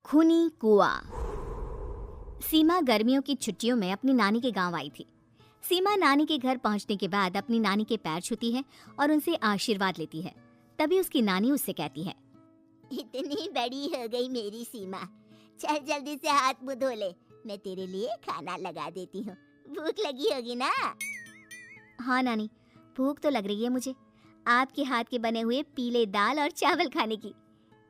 खूनी कुआं। सीमा गर्मियों की छुट्टियों में अपनी नानी के गांव आई थी। सीमा नानी के घर पहुंचने के बाद अपनी नानी के पैर छूती है और उनसे आशीर्वाद लेती है। तभी उसकी नानी उससे कहती है, इतनी बड़ी हो गई मेरी सीमा, चल जल्दी से हाथ मुंह धो ले, मैं तेरे लिए खाना लगा देती हूँ। भूख लगी होगी ना? हाँ नानी, भूख तो लग रही है मुझे, आपके हाथ के बने हुए पीले दाल और चावल खाने की।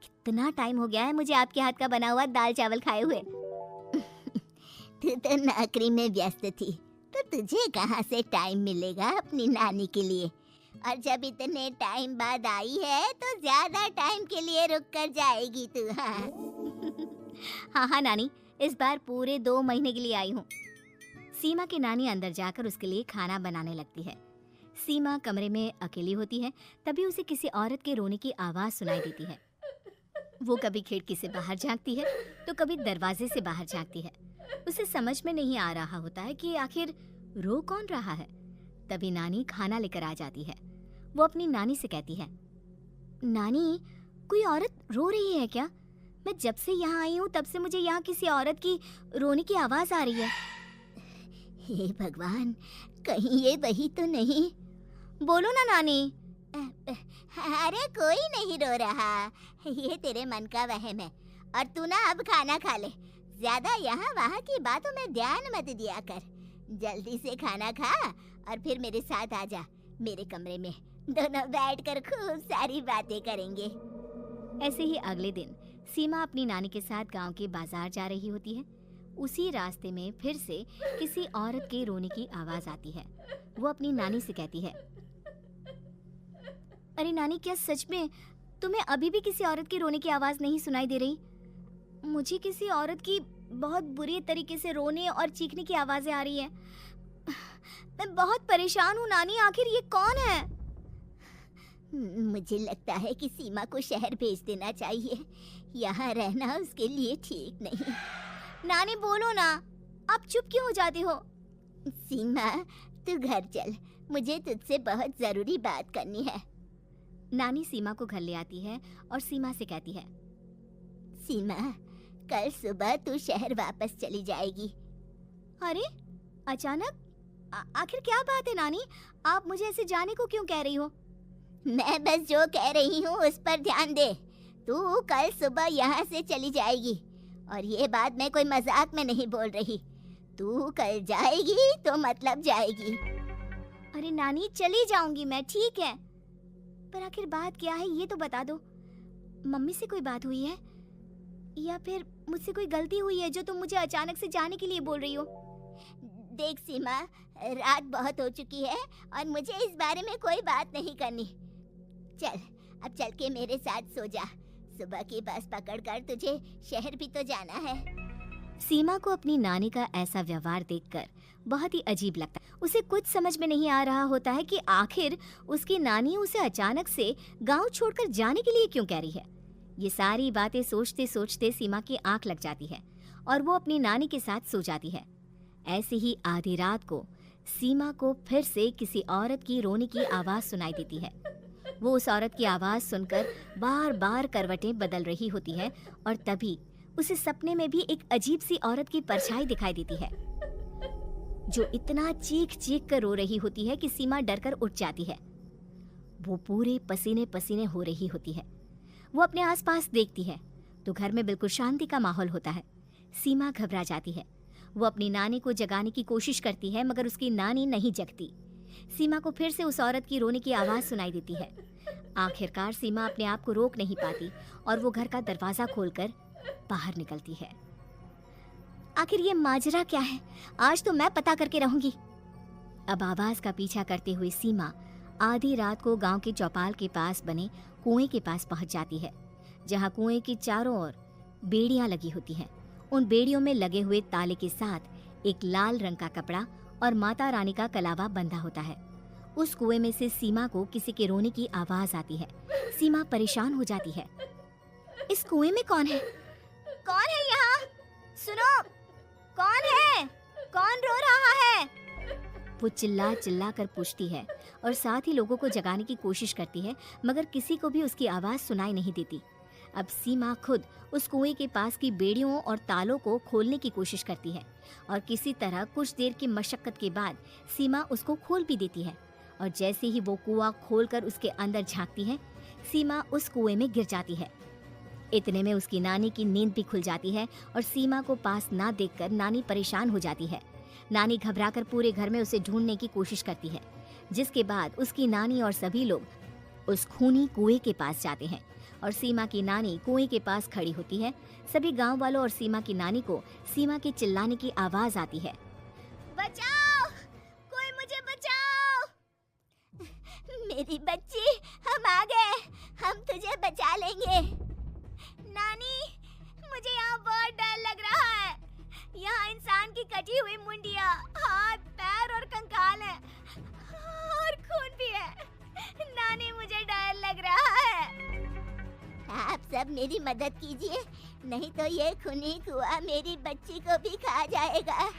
कितना टाइम हो गया है मुझे आपके हाथ का बना हुआ दाल चावल खाए हुए। तू तो नौकरी में व्यस्त थी, तो तुझे कहाँ से टाइम मिलेगा अपनी नानी के लिए? और जब इतने टाइम बाद आई है तो ज्यादा टाइम के लिए रुक कर जाएगी तू। हाँ हाँ नानी, इस बार पूरे 2 महीने के लिए आई हूँ। सीमा की नानी अंदर जाकर उसके लिए खाना बनाने लगती है। सीमा कमरे में अकेली होती है, तभी उसे किसी औरत के रोने की आवाज़ सुनाई देती है। वो कभी खिड़की से बाहर झांकती है तो कभी दरवाजे से बाहर झांकती है। उसे समझ में नहीं आ रहा होता है कि आखिर रो कौन रहा है। तभी नानी खाना लेकर आ जाती है। वो अपनी नानी से कहती है, नानी, कोई औरत रो रही है क्या? मैं जब से यहाँ आई हूँ तब से मुझे यहाँ किसी औरत की रोने की आवाज़ आ रही है। हे भगवान, कहीं ये वही तो नहीं? बोलो ना नानी। अरे कोई नहीं रो रहा, ये तेरे मन का वहम है। और तू ना अब खाना खा ले, ज्यादा यहाँ वहाँ की बातों में ध्यान मत दिया कर। जल्दी से खाना खा और फिर मेरे साथ आ जा मेरे कमरे में, दोनों बैठकर खूब सारी बातें करेंगे। ऐसे ही अगले दिन सीमा अपनी नानी के साथ गांव के बाजार जा रही होती है। उसी रास्ते में फिर से किसी औरत के रोने की आवाज आती है। वो अपनी नानी से कहती है, अरे नानी, क्या सच में तुम्हें अभी भी किसी औरत के रोने की आवाज नहीं सुनाई दे रही? मुझे किसी औरत की बहुत बुरी तरीके से रोने और चीखने की आवाजें आ रही है। मैं बहुत परेशान हूँ नानी, आखिर ये कौन है? मुझे लगता है कि सीमा को शहर भेज देना चाहिए, यहाँ रहना उसके लिए ठीक नहीं। नानी बोलो ना, आप चुप क्यों हो जाती हो? सीमा, तू घर चल, मुझे तुझसे बहुत जरूरी बात करनी है। नानी सीमा को घर ले आती है और सीमा से कहती है, सीमा, कल सुबह तू शहर वापस चली जाएगी। अरे अचानक? आखिर क्या बात है नानी, आप मुझे ऐसे जाने को क्यों कह रही हो? मैं बस जो कह रही हूँ उस पर ध्यान दे। तू कल सुबह यहाँ से चली जाएगी, और ये बात मैं कोई मजाक में नहीं बोल रही। तू कल जाएगी तो मतलब जाएगी। अरे नानी, चली जाऊंगी मैं, ठीक है, पर आखिर बात क्या है ये तो बता दो। मम्मी से कोई बात हुई है या फिर मुझसे कोई गलती हुई है जो तुम मुझे अचानक से जाने के लिए बोल रही हो? देख सीमा, रात बहुत हो चुकी है और मुझे इस बारे में कोई बात नहीं करनी। चल, अब चल के मेरे साथ सो जा, सुबह की बस पकड़कर तुझे शहर भी तो जाना है। सीमा को अपनी नानी का ऐसा व्यवहार देखकर बहुत ही अजीब लगता है। उसे कुछ समझ में नहीं आ रहा होता है कि आखिर उसकी नानी उसे अचानक से गांव छोड़कर जाने के लिए क्यों कह रही है। ये सारी बातें सोचते सोचते सीमा की आंख लग जाती है और वो अपनी नानी के साथ सो जाती है। ऐसे ही आधी रात को सीमा को फिर से किसी औरत की रोने की आवाज सुनाई देती है। वो उस औरत की आवाज सुनकर बार बार करवटें बदल रही होती है और तभी उसे सपने में भी एक अजीब सी औरत की परछाई दिखाई देती है, जो इतना चीख चीख कर रो रही होती है कि सीमा डरकर उठ जाती है। वो पूरे पसीने पसीने हो रही होती है। वो अपने आसपास देखती है तो घर में बिल्कुल शांति का माहौल होता है। सीमा घबरा जाती है। वो अपनी नानी को जगाने की कोशिश करती है मगर उसकी नानी नहीं जगती। सीमा को फिर से उस औरत की रोने की आवाज सुनाई देती है। आखिरकार सीमा अपने आप को रोक नहीं पाती और वो घर का दरवाजा खोलकर बाहर निकलती है। आखिर ये माजरा क्या है, आज तो मैं पता करके रहूंगी। अब आवाज का पीछा करते हुए सीमा आधी रात को गांव के चौपाल के पास बने कुएं के पास पहुंच जाती है, जहां कुएं की चारों ओर बेड़ियां लगी होती हैं। उन बेड़ियों में लगे हुए ताले के साथ एक लाल रंग का कपड़ा और माता रानी का कलावा बंधा होता है। उस कुएं में से सीमा को किसी के रोने की आवाज आती है। सीमा परेशान हो जाती है। इस कुएं में कौन है? कौन है यहाँ? सुनो, कौन है? कौन रो रहा है? वो चिल्ला चिल्ला कर पूछती है और साथ ही लोगों को जगाने की कोशिश करती है, मगर किसी को भी उसकी आवाज सुनाई नहीं देती। अब सीमा खुद उस कुएं के पास की बेड़ियों और तालों को खोलने की कोशिश करती है और किसी तरह कुछ देर की मशक्कत के बाद सीमा उसको खोल भी देती है। और जैसे ही वो कुआं खोलकर उसके अंदर झांकती है, सीमा उस कुएं में गिर जाती है। इतने में उसकी नानी की नींद भी खुल जाती है और सीमा को पास ना देखकर नानी परेशान हो जाती है। नानी घबराकर पूरे घर में उसे ढूंढने की कोशिश करती है, जिसके बाद उसकी नानी और सभी लोग उस खूनी कुएं के पास जाते हैं और सीमा की नानी कुएं के पास खड़ी होती है। सभी गांव वालों और सीमा की नानी को सीमा के चिल्लाने की आवाज आती है, बचाओ, कोई मुझे बचाओ। मेरी बच्ची, हम आ गए, हम तुझे बचा लेंगे। नानी, मुझे यहाँ बहुत डर लग रहा है। यहाँ इंसान की कटी हुई मुंडिया, हाथ, पैर और कंकाल है और खून भी है। नानी, मुझे डर लग रहा है। आप सब मेरी मदद कीजिए, नहीं तो ये खूनी कुआं मेरी बच्ची को भी खा जाएगा।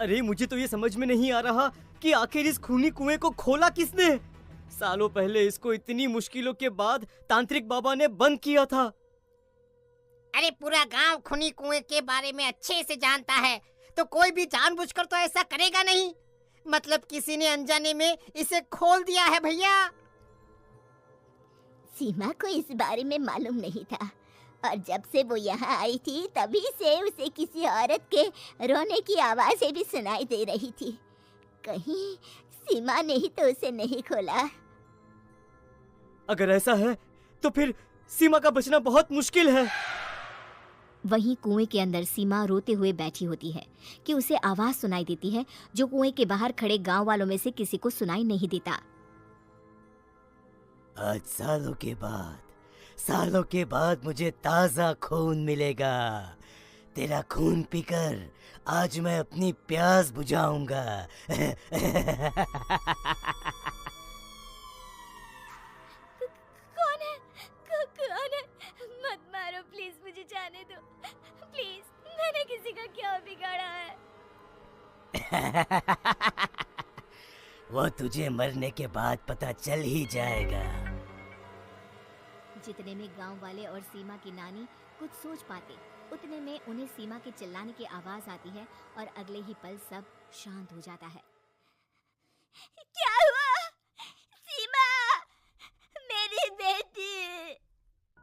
अरे मुझे तो ये समझ में नहीं आ रहा कि आखिर इस खूनी कुएं को खोला किसने। सालों पहले इसको इतनी मुश्किलों के बाद तांत्रिक बाबा ने बंद किया था। अरे पूरा गांव खूनी कुएं के बारे में अच्छे से जानता है, तो कोई भी जानबूझकर तो ऐसा करेगा नहीं। मतलब किसी ने अनजाने में इसे खोल दिया है भैया। सीमा को इस बारे में मालूम नहीं था और जब से वो यहाँ आई थी तभी से उसे किसी औरत के रोने की आवाजें भी सुनाई दे रही थी। कहीं सीमा ने ही तो उसे नहीं खोला। अगर ऐसा है तो फिर सीमा का बचना बहुत मुश्किल है। वहीं कुएं के अंदर सीमा रोते हुए बैठी होती है कि उसे आवाज सुनाई देती है जो कुएं के बाहर खड़े गांव वालों में से किसी को सुनाई नहीं देता। आज सालों के बाद मुझे ताजा खून मिलेगा। तेरा खून पीकर आज मैं अपनी प्यास बुझाऊंगा। कौन है? कौन है? मत मारो प्लीज, मुझे जाने दो प्लीज। मैंने किसी का क्या बिगाड़ा है? वो तुझे मरने के बाद पता चल ही जाएगा। जितने में गांव वाले और सीमा की नानी कुछ सोच पाते, उतने में उन्हें सीमा के चिल्लाने की आवाज आती है और अगले ही पल सब शांत हो जाता है। क्या हुआ? सीमा, मेरी बेटी।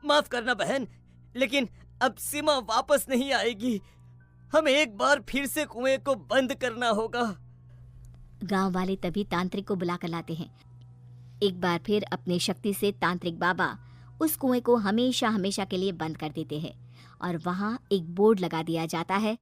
माफ करना बहन, लेकिन अब सीमा वापस नहीं आएगी। हमें एक बार फिर से कुएं को बंद करना होगा। गांव वाले तभी तांत्रिक को बुला कर लाते हैं। एक बार फिर अपनी शक्ति से तांत्रिक बाबा उस कुएं को हमेशा हमेशा के लिए बंद कर देते हैं और वहां एक बोर्ड लगा दिया जाता है